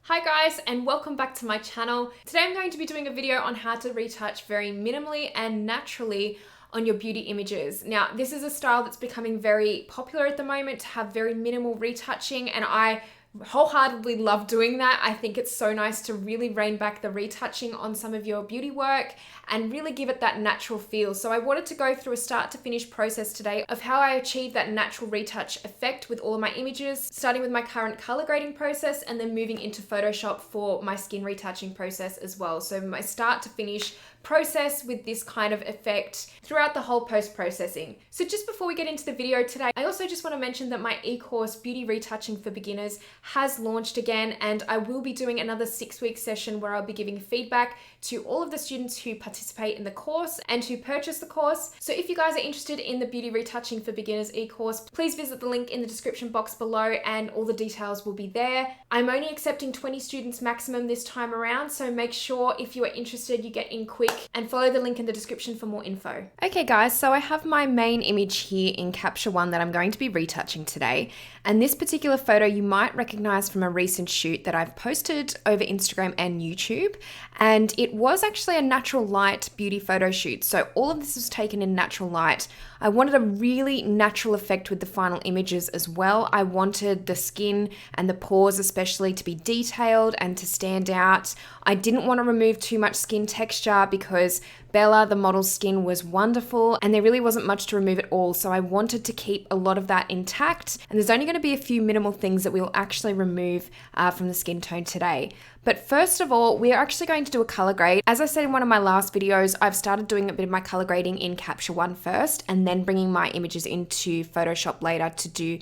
Hi guys, and welcome back to my channel. Today I'm going to be doing a video on how to retouch very minimally and naturally on your beauty images. Now, this is a style that's becoming very popular at the moment, to have very minimal retouching, and I wholeheartedly love doing that. I think it's so nice to really rein back the retouching on some of your beauty work and really give it that natural feel. So I wanted to go through a start to finish process today of how I achieve that natural retouch effect with all of my images, starting with my current color grading process and then moving into Photoshop for my skin retouching process as well. So my start to finish process with this kind of effect throughout the whole post-processing. So just before we get into the video today, I also just want to mention that my e-course Beauty Retouching for Beginners has launched again, and I will be doing another 6-week session where I'll be giving feedback to all of the students who participate in the course and who purchase the course. So if you guys are interested in the Beauty Retouching for Beginners e-course, please visit the link in the description box below and all the details will be there. I'm only accepting 20 students maximum this time around, so make sure if you are interested you get in quick and follow the link in the description for more info. Okay guys, so I have my main image here in Capture One that I'm going to be retouching today. And this particular photo you might recognize from a recent shoot that I've posted over Instagram and YouTube. And it was actually a natural light beauty photo shoot. So all of this was taken in natural light. I wanted a really natural effect with the final images as well. I wanted the skin and the pores especially to be detailed and to stand out. I didn't want to remove too much skin texture because Bella, the model's skin, was wonderful and there really wasn't much to remove at all. So I wanted to keep a lot of that intact. And there's only going to be a few minimal things that we'll actually remove from the skin tone today. But first of all, we're actually going to do a color grade. As I said in one of my last videos, I've started doing a bit of my color grading in Capture One first and then bringing my images into Photoshop later to do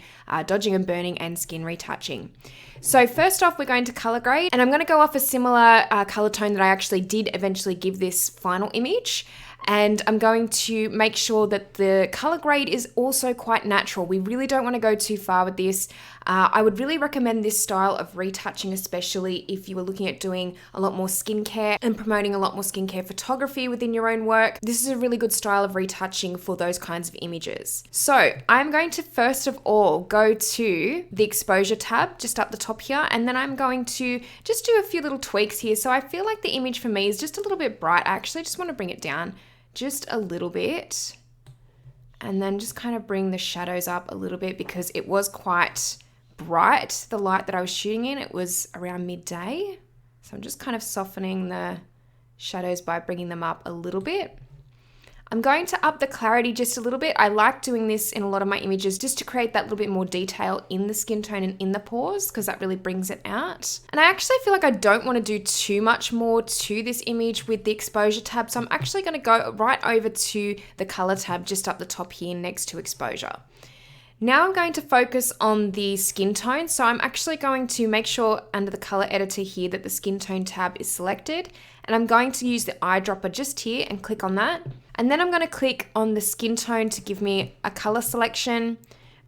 dodging and burning and skin retouching. So first off, we're going to color grade, and I'm going to go off a similar color tone that I actually did eventually give this final image. And I'm going to make sure that the color grade is also quite natural. We really don't want to go too far with this. I would really recommend this style of retouching, especially if you were looking at doing a lot more skincare and promoting a lot more skincare photography within your own work. This is a really good style of retouching for those kinds of images. So I'm going to first of all go to the exposure tab just up the top here, and then I'm going to just do a few little tweaks here. So I feel like the image for me is just a little bit bright. I actually just want to bring it down just a little bit, and then just kind of bring the shadows up a little bit because it was quite bright, the light that I was shooting in. It was around midday, so I'm just kind of softening the shadows by bringing them up a little bit. I'm going to up the clarity just a little bit. I like doing this in a lot of my images just to create that little bit more detail in the skin tone and in the pores, because that really brings it out. And I actually feel like I don't want to do too much more to this image with the exposure tab, so I'm actually going to go right over to the color tab just up the top here next to exposure. Now I'm going to focus on the skin tone. So I'm actually going to make sure under the color editor here that the skin tone tab is selected. And I'm going to use the eyedropper just here and click on that. And then I'm going to click on the skin tone to give me a color selection.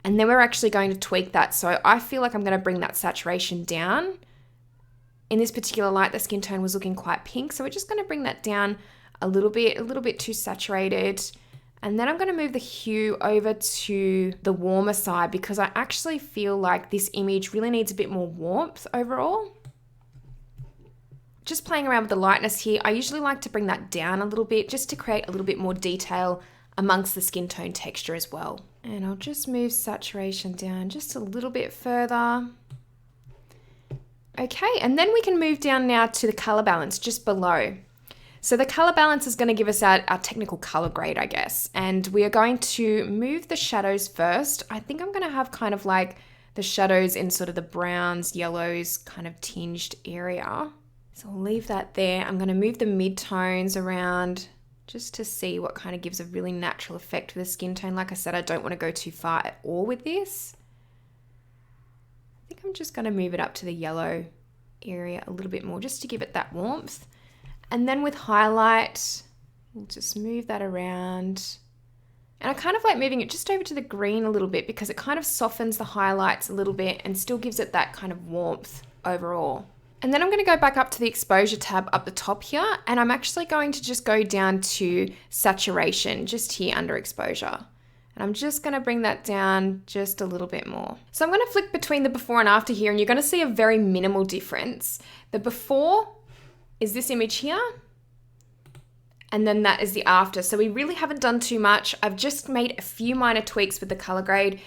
And then we're actually going to tweak that. So I feel like I'm going to bring that saturation down. In this particular light, the skin tone was looking quite pink. So we're just going to bring that down a little bit too saturated. And then I'm going to move the hue over to the warmer side because I actually feel like this image really needs a bit more warmth overall. Just playing around with the lightness here, I usually like to bring that down a little bit just to create a little bit more detail amongst the skin tone texture as well. And I'll just move saturation down just a little bit further. Okay, and then we can move down now to the color balance just below. So the color balance is going to give us our technical color grade, I guess. And we are going to move the shadows first. I think I'm going to have kind of like the shadows in sort of the browns, yellows kind of tinged area. So I'll leave that there. I'm going to move the mid-tones around just to see what kind of gives a really natural effect for the skin tone. Like I said, I don't want to go too far at all with this. I think I'm just going to move it up to the yellow area a little bit more just to give it that warmth. And then with highlight, we'll just move that around. And I kind of like moving it just over to the green a little bit because it kind of softens the highlights a little bit and still gives it that kind of warmth overall. And then I'm going to go back up to the exposure tab up the top here, and I'm actually going to just go down to saturation just here under exposure. And I'm just gonna bring that down just a little bit more. So I'm gonna flick between the before and after here, and you're gonna see a very minimal difference. The before is this image here, and then that is the after. So we really haven't done too much. I've just made a few minor tweaks with the color grade.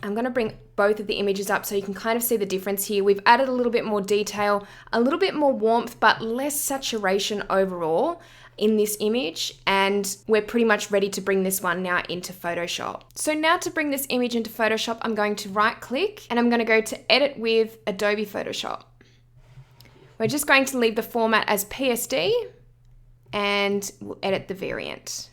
I'm gonna bring both of the images up so you can kind of see the difference here. We've added a little bit more detail, a little bit more warmth, but less saturation overall in this image, and we're pretty much ready to bring this one now into Photoshop. So now to bring this image into Photoshop, I'm going to right click and I'm gonna go to edit with Adobe Photoshop. We're just going to leave the format as PSD and we'll edit the variant.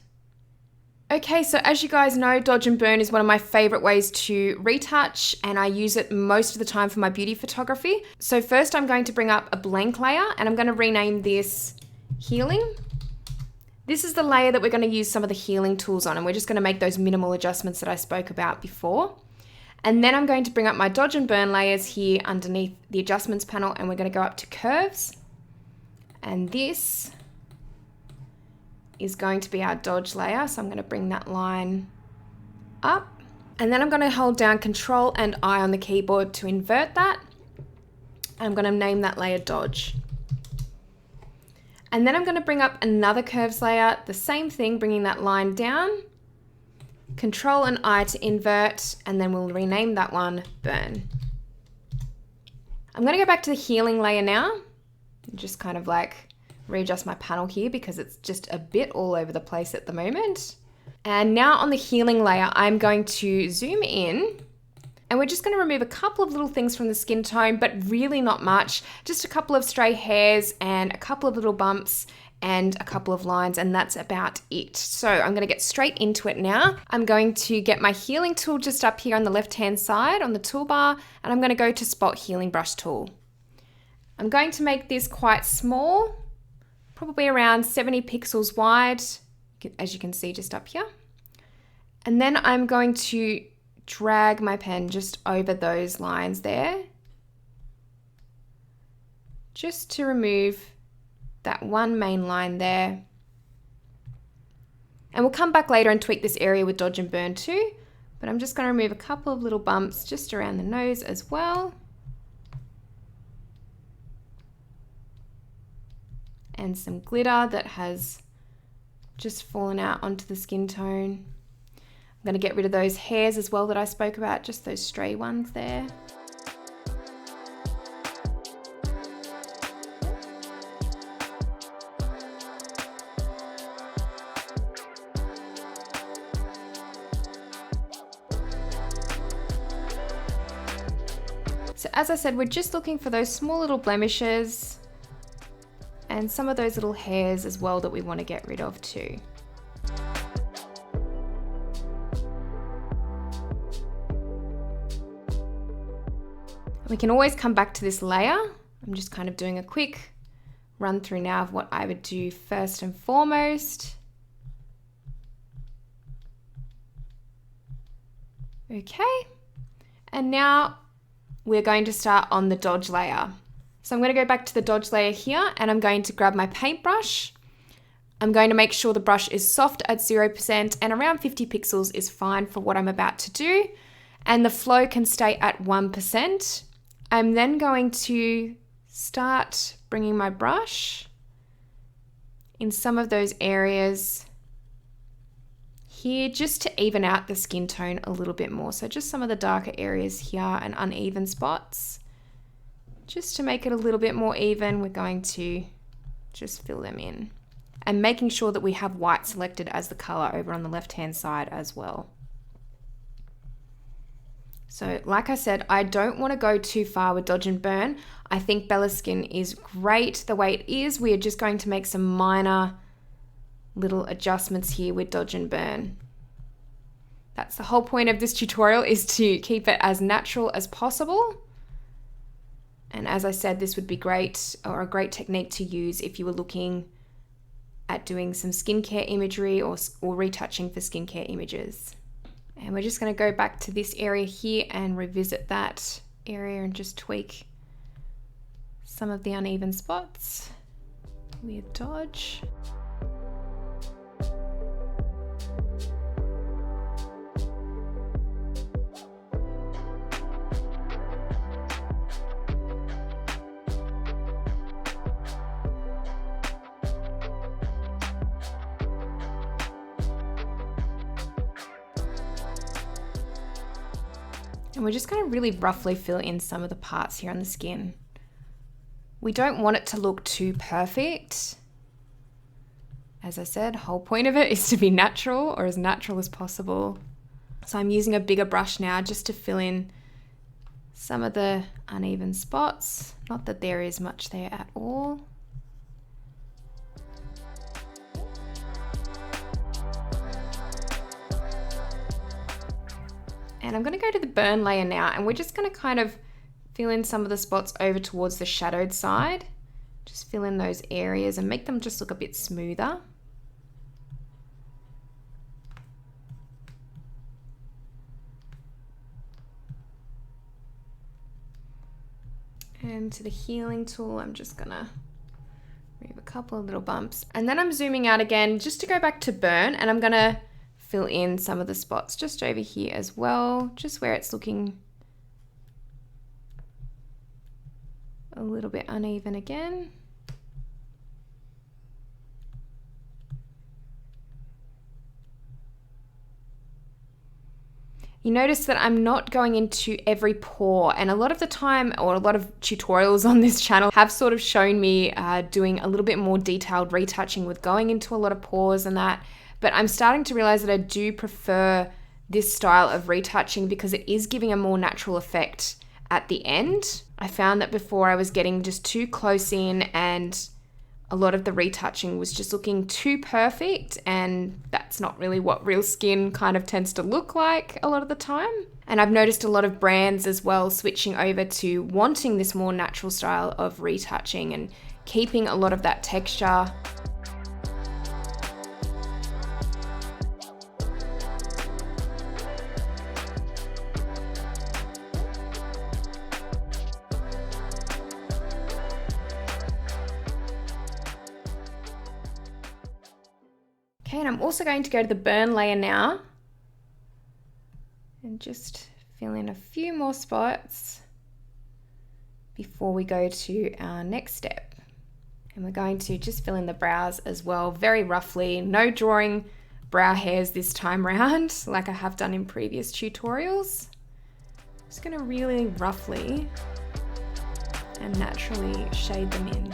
Okay, so as you guys know, dodge and burn is one of my favorite ways to retouch, and I use it most of the time for my beauty photography. So first I'm going to bring up a blank layer and I'm going to rename this Healing. This is the layer that we're going to use some of the healing tools on, and we're just going to make those minimal adjustments that I spoke about before. And then I'm going to bring up my dodge and burn layers here underneath the adjustments panel, and we're going to go up to curves. And this is going to be our dodge layer. So I'm going to bring that line up, and then I'm going to hold down Control and I on the keyboard to invert that. And I'm going to name that layer dodge. And then I'm going to bring up another curves layer, the same thing, bringing that line down, Control and I to invert, and then we'll rename that one burn. I'm going to go back to the healing layer now, and just kind of like readjust my panel here because it's just a bit all over the place at the moment. And now on the healing layer, I'm going to zoom in, and we're just going to remove a couple of little things from the skin tone, but really not much, just a couple of stray hairs and a couple of little bumps and a couple of lines, and that's about it. So I'm going to get straight into it now. I'm going to get my healing tool just up here on the left hand side on the toolbar, and I'm going to go to Spot Healing Brush Tool. I'm going to make this quite small, probably around 70 pixels wide, as you can see just up here. And then I'm going to drag my pen just over those lines there, just to remove that one main line there. And we'll come back later and tweak this area with dodge and burn too, but I'm just going to remove a couple of little bumps just around the nose as well. And some glitter that has just fallen out onto the skin tone. I'm going to get rid of those hairs as well that I spoke about, just those stray ones there. So as I said, we're just looking for those small little blemishes and some of those little hairs as well that we want to get rid of too. We can always come back to this layer. I'm just kind of doing a quick run through now of what I would do first and foremost. Okay, and now we're going to start on the dodge layer. So I'm going to go back to the dodge layer here, and I'm going to grab my paintbrush. I'm going to make sure the brush is soft at 0%, and around 50 pixels is fine for what I'm about to do. And the flow can stay at 1%. I'm then going to start bringing my brush in some of those areas here just to even out the skin tone a little bit more. So just some of the darker areas here and uneven spots. Just to make it a little bit more even, we're going to just fill them in. And making sure that we have white selected as the color over on the left-hand side as well. So like I said, I don't want to go too far with dodge and burn. I think Bella Skin is great the way it is. We are just going to make some minor little adjustments here with dodge and burn. That's the whole point of this tutorial, is to keep it as natural as possible. And as I said, this would be great, or a great technique to use if you were looking at doing some skincare imagery or retouching for skincare images. And we're just going to go back to this area here and revisit that area and just tweak some of the uneven spots with dodge. And we're just going to really roughly fill in some of the parts here on the skin. We don't want it to look too perfect. As I said, whole point of it is to be natural, or as natural as possible. So I'm using a bigger brush now just to fill in some of the uneven spots. Not that there is much there at all. And I'm going to go to the burn layer now, and we're just going to kind of fill in some of the spots over towards the shadowed side. Just fill in those areas and make them just look a bit smoother. And to the healing tool, I'm just gonna remove a couple of little bumps. And then I'm zooming out again just to go back to burn, and I'm gonna fill in some of the spots just over here as well, just where it's looking a little bit uneven again. You notice that I'm not going into every pore, and a lot of the time, or a lot of tutorials on this channel have sort of shown me doing a little bit more detailed retouching with going into a lot of pores and that, but I'm starting to realize that I do prefer this style of retouching because it is giving a more natural effect at the end. I found that before I was getting just too close in, and a lot of the retouching was just looking too perfect, and that's not really what real skin kind of tends to look like a lot of the time. And I've noticed a lot of brands as well switching over to wanting this more natural style of retouching and keeping a lot of that texture. Okay, and I'm also going to go to the burn layer now and just fill in a few more spots before we go to our next step. And we're going to just fill in the brows as well, very roughly. No drawing brow hairs this time around, like I have done in previous tutorials. Just gonna really roughly and naturally shade them in.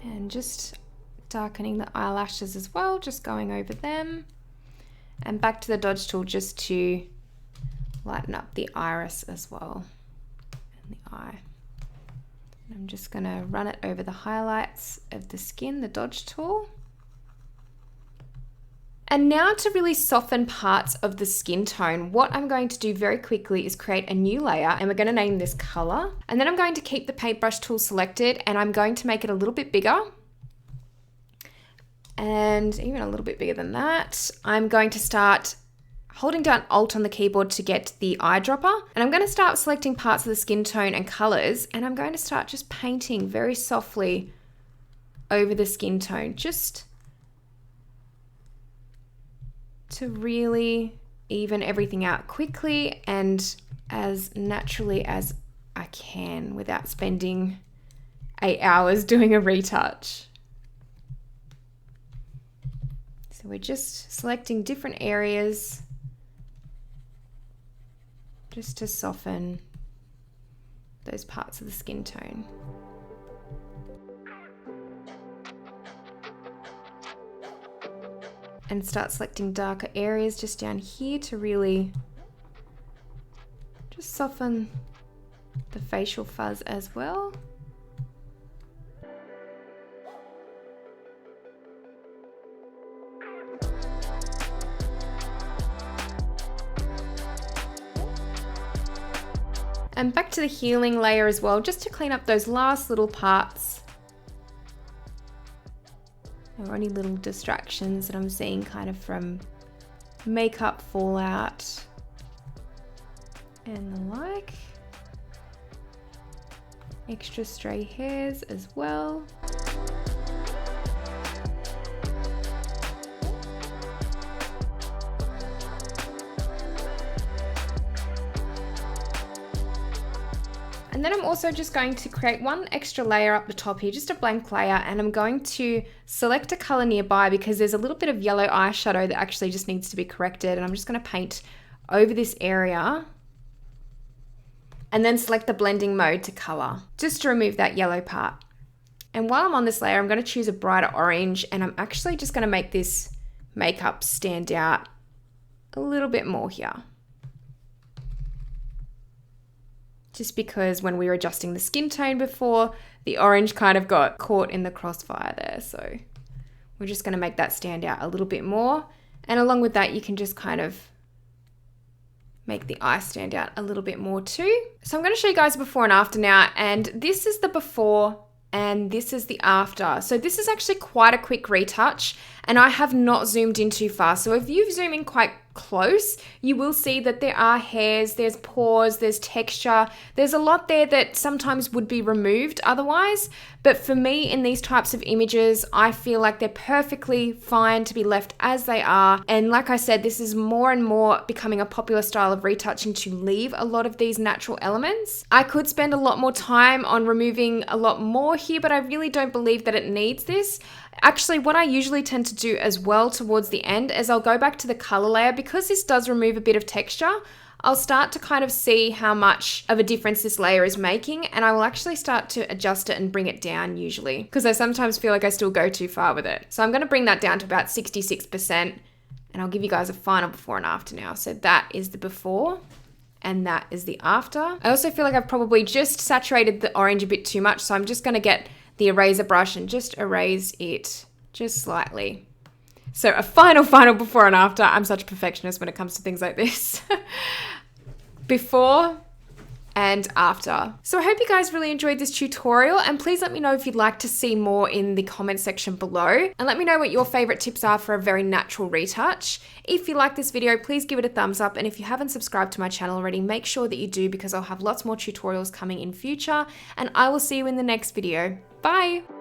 And just darkening the eyelashes as well, just going over them. And back to the dodge tool just to lighten up the iris as well, and the eye. And I'm just gonna run it over the highlights of the skin, the dodge tool. And now to really soften parts of the skin tone, what I'm going to do very quickly is create a new layer, and we're going to name this color. And then I'm going to keep the paintbrush tool selected, and I'm going to make it a little bit bigger. And even a little bit bigger than that. I'm going to start holding down Alt on the keyboard to get the eyedropper. And I'm going to start selecting parts of the skin tone and colors, and I'm going to start just painting very softly over the skin tone, just to really even everything out quickly and as naturally as I can without spending 8 hours doing a retouch. So we're just selecting different areas just to soften those parts of the skin tone. And start selecting darker areas just down here to really just soften the facial fuzz as well. And back to the healing layer as well, just to clean up those last little parts or any little distractions that I'm seeing kind of from makeup fallout and the like. Extra stray hairs as well. And And then I'm also just going to create one extra layer up the top here, just a blank layer, and I'm going to select a color nearby because there's a little bit of yellow eyeshadow that actually just needs to be corrected, and I'm just going to paint over this area and then select the blending mode to color, just to remove that yellow part. And while I'm on this layer, I'm going to choose a brighter orange, and I'm actually just going to make this makeup stand out a little bit more here. Just because when we were adjusting the skin tone before, the orange kind of got caught in the crossfire there. So we're just going to make that stand out a little bit more. And along with that, you can just kind of make the eye stand out a little bit more too. So I'm going to show you guys before and after now. And this is the before and this is the after. So this is actually quite a quick retouch, and I have not zoomed in too far. So if you zoom in quite close, you will see that there are hairs, there's pores, there's texture, there's a lot there that sometimes would be removed otherwise. But for me, in these types of images, I feel like they're perfectly fine to be left as they are. And like I said, this is more and more becoming a popular style of retouching to leave a lot of these natural elements. I could spend a lot more time on removing a lot more here, but I really don't believe that it needs this. Actually, what I usually tend to do as well towards the end is I'll go back to the color layer. Because this does remove a bit of texture, I'll start to kind of see how much of a difference this layer is making, and I will actually start to adjust it and bring it down usually, because I sometimes feel like I still go too far with it. So I'm going to bring that down to about 66%, and I'll give you guys a final before and after now. So that is the before and that is the after. I also feel like I've probably just saturated the orange a bit too much, so I'm just going to get the eraser brush and just erase it just slightly. So a final before and after. I'm such a perfectionist when it comes to things like this. Before and after. So I hope you guys really enjoyed this tutorial, and please let me know if you'd like to see more in the comment section below, and let me know what your favorite tips are for a very natural retouch. If you like this video, please give it a thumbs up, and if you haven't subscribed to my channel already, make sure that you do, because I'll have lots more tutorials coming in future, and I will see you in the next video. Bye!